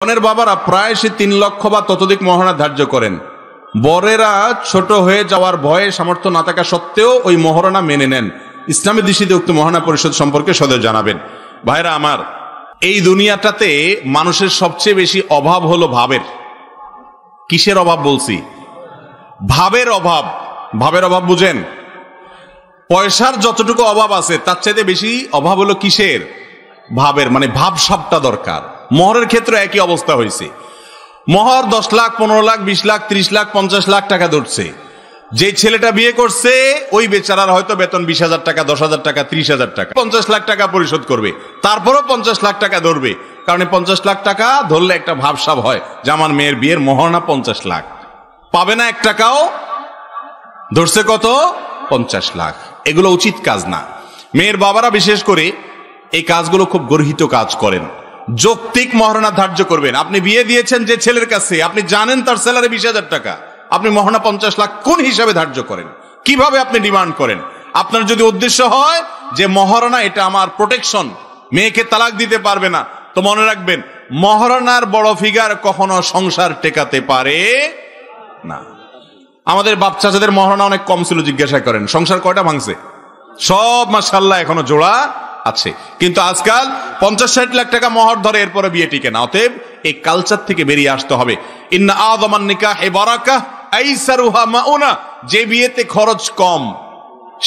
কনের বাবারা প্রায় সে ৩ লক্ষ বা ততোধিক মহারণা ধার্য করেন। বরেরা ছোট হয়ে যাওয়ার ভয়ে সামর্থ্য না থাকা সত্ত্বেও ওই মহারণা মেনে নেন। ইসলামের দৃষ্টিতে উক্ত মহারণা পরিষদ সম্পর্কে সদয় জানাবেন। ভাইরা আমার, এই দুনিয়াটাতে মানুষের সবচেয়ে বেশি অভাব হলো ভাবের। কিসের অভাব বলছি? ভাবের অভাব। ভাবের অভাব বুঝেন? পয়সার যতটুকু অভাব আছে তার চাইতে বেশি অভাব হলো কিসের? ভাবের। মানে ভাবসাবটা দরকার। মোহরের ক্ষেত্রে একই অবস্থা হয়েছে। মোহর 10 লাখ, 15 লাখ, 20 লাখ, 30 লাখ, 50 লাখ টাকা ধরছে। যে ছেলেটা বিয়ে করছে ওই বেচারার হয়তো বেতন 20,000 টাকা, 10,000 টাকা, 30,000 টাকা, 50 লাখ টাকা পরিশোধ করবে। তারপরও 50 লাখ টাকা ধরবে, কারণ 50 লাখ টাকা ধরলে একটা ভাবসাব হয় যে আমার মেয়ের বিয়ের মোহরনা 50 লাখ। পাবে না 1 টাকাও, ধরছে কত? 50 লাখ। এগুলো উচিত কাজ না। মেয়ের বাবারা বিশেষ করে এই কাজগুলো খুব গর্হিত কাজ করেন। যৌক্তিক মহারণা ধার্য করবেন। আপনি বিয়ে দিয়েছেন যে ছেলের কাছে, আপনি জানেন তার স্যালারি 20,000 টাকা, আপনি মহারণা 50 লাখ কোন হিসাবে ধার্য করেন? কিভাবে আপনি ডিমান্ড করেন? আপনার যদি উদ্দেশ্য হয় যে মহারণা এটা আমার প্রোটেকশন, মেয়েকে তালাক দিতে পারবে না, তো মনে রাখবেন মহারণার বড় ফিগার কখনো সংসার টেকাতে পারে না। আমাদের বাপ চাচাদের মহারণা অনেক কম ছিল, জিজ্ঞাসা করেন সংসার কয়টা ভাঙছে? সব মাশাআল্লাহ এখনো জোড়া আছে। কিন্তু আজকাল 50-60 লাখ টাকা মোহর ধরে, এরপরে বিয়ে টিকে না। অতএব এই কালচার থেকে বেরিয়ে আসতে হবে। ইন্না আযামান নিকাহি বারাকাহ আইসারুহা মাউনা। যে বিয়েতে খরচ কম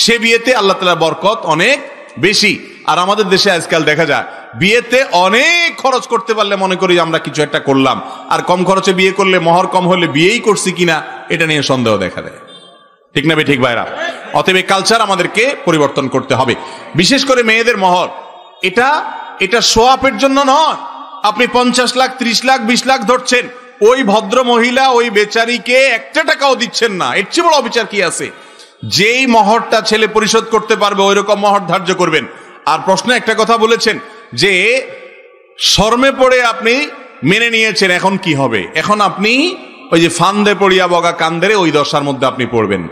সে বিয়েতে আল্লাহ তাআলার বরকত অনেক বেশি। আর আমাদের দেশে আজকাল দেখা যায় বিয়েতে অনেক খরচ করতে পারলে মনে করি আমরা কিছু একটা করলাম, আর কম খরচে বিয়ে করলে মোহর কম হলে বিয়েই করছি কিনা এটা নিয়ে সন্দেহ দেখা দেয়। ঠিক না ঠিক ভাইরা? অতএব এই কালচার আমাদেরকে পরিবর্তন করতে হবে। বিশেষ করে মেয়েদের মোহর এটা শো আপের জন্য নয়। আপনি 50 লাখ, 30 লাখ, 20 লাখ ধরছেন, ওই ভদ্র মহিলা ওই বেচারিকে 1 টাকাও দিচ্ছেন না। এর চেয়ে বড় অবিচার কি আছে? যেই মোহরটা ছেলে পরিশোধ করতে পারবে ওই রকম মোহর ধার্য করবেন। আর প্রশ্নে একটা কথা বলেছেন যে শর্মে পড়ে আপনি মেনে নিয়েছেন, এখন কি হবে? এখন আপনি ওই যে ফান্দে পড়িয়া বগা কান্দেরে, ওই দশার মধ্যে আপনি পড়বেন।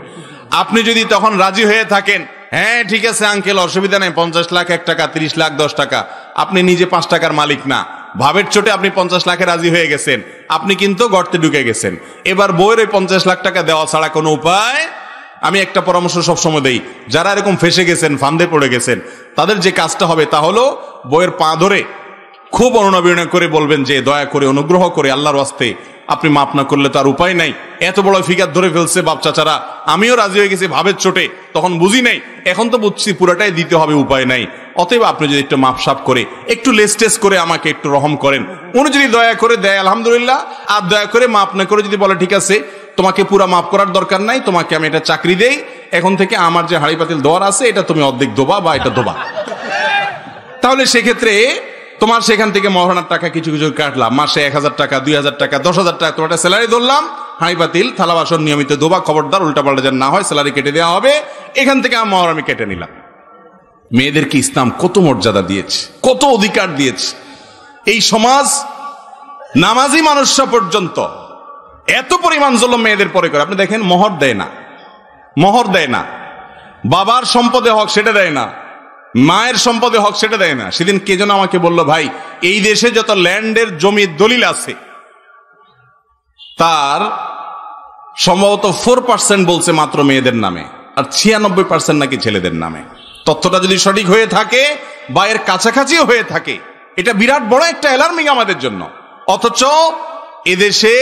আপনি যদি তখন রাজি হয়ে থাকেন, হ্যাঁ ঠিক আছে আঙ্কেল অসুবিধা নেই, 50 লাখ 1 টাকা, 30 লাখ 10 টাকা, আপনি নিজে 5 টাকার মালিক না। ভাবের চোটে আপনি 50 লাখে রাজি হয়ে গেছেন, আপনি কিন্তু গর্তে ঢুকে গেছেন। এবার বউয়ের ওই 50 লাখ টাকা দেওয়া ছাড়া কোনো উপায়। আমি একটা পরামর্শ সবসময় দেই, যারা এরকম ফেসে গেছেন, ফান্দে পড়ে গেছেন, তাদের যে কাজটা হবে তা হলো বউয়ের পা ধরে খুব অনুনয় করে বলবেন যে দয়া করে অনুগ্রহ করে আল্লাহর ওয়াস্তে আপনি মাফ না করলে তো আর উপায় নাই। এত বড় ফিগার ধরে ফেলছে বাপ চাচারা, আমিও রাজি হয়ে গেছি ভাবের চোটে, তখন বুঝি নাই, এখন তো বুঝছি পুরাটাই দিতে হবে, উপায় নাই। অতএব আপনি যদি একটু মাপ সাপ করে একটু লেস্টেস করে আমাকে একটু রহম করেন, উনি যদি দয়া করে দেয় আলহামদুলিল্লাহ, আর দয়া করে মাপ না করে যদি বলে ঠিক আছে তোমাকে পুরা মাফ করার দরকার নাই, তোমাকে আমি এটা চাকরি দেই, এখন থেকে আমার যে হাড়ি পাতিল দোয়ার আছে এটা তুমি অর্ধেক দোবা বা এটা দোবা, তাহলে সেক্ষেত্রে তোমার সেখান থেকে মহারণার টাকা কিছু কিছু কাটলাম, মাসে 1,000 টাকা, 2,000 টাকা, 10,000 টাকা তোমার স্যালারি ধরলাম, হাঁড়ি পাতিল থালা বাসন নিয়মিত দোবা, খবরদার উল্টাপাল্টা যেন না হয়, স্যালারি কেটে দেওয়া হবে, এখান থেকে আমার মহর আমি কেটে নিলাম। মেয়েদেরকে ইসলাম কত মর্যাদা দিয়েছে, কত অধিকার দিয়েছে। এই সমাজ নামাজি মানুষরা পর্যন্ত এত পরিমাণ জুলুম মেয়েদের পরে করে। আপনি দেখেন মোহর দেয় না, মোহর দেয় না, বাবার সম্পদে হক সেটা দেয় না, মায়ের সম্পদে হক সেটা দেয় না। সেদিন কে যেন আমাকে বললো, ভাই এই দেশে যত ল্যান্ডের জমির দলিল আছে তার সম্ভবত 4% বলছে মাত্র মেয়েদের নামে, আর 96% নাকি ছেলেদের নামে। তথ্যটা যদি সঠিক হয়ে থাকে বা এর কাছাকাছিও হয়ে থাকে, এটা বিরাট বড় একটা অ্যালার্মিং আমাদের জন্য। অথচ এদেশে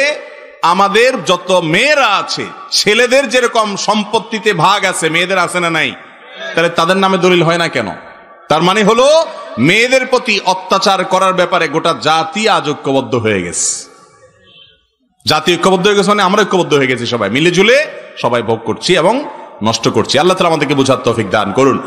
আমাদের যত মেয়েরা আছে, ছেলেদের যেরকম সম্পত্তিতে ভাগ আছে মেয়েদের আছে না নাই? তাহলে তাদের নামে দলিল হয় না কেন? তার মানে হলো মেয়েদের প্রতি অত্যাচার করার ব্যাপারে গোটা জাতি আজ ঐক্যবদ্ধ হয়ে গেছে। জাতি ঐক্যবদ্ধ হয়ে গেছে মানে আমরা ঐক্যবদ্ধ হয়ে গেছি, সবাই মিলে ঝুলে সবাই ভোগ করছি এবং নষ্ট করছি। আল্লাহ তাআলা আমাদেরকে বুঝার তৌফিক দান করুন।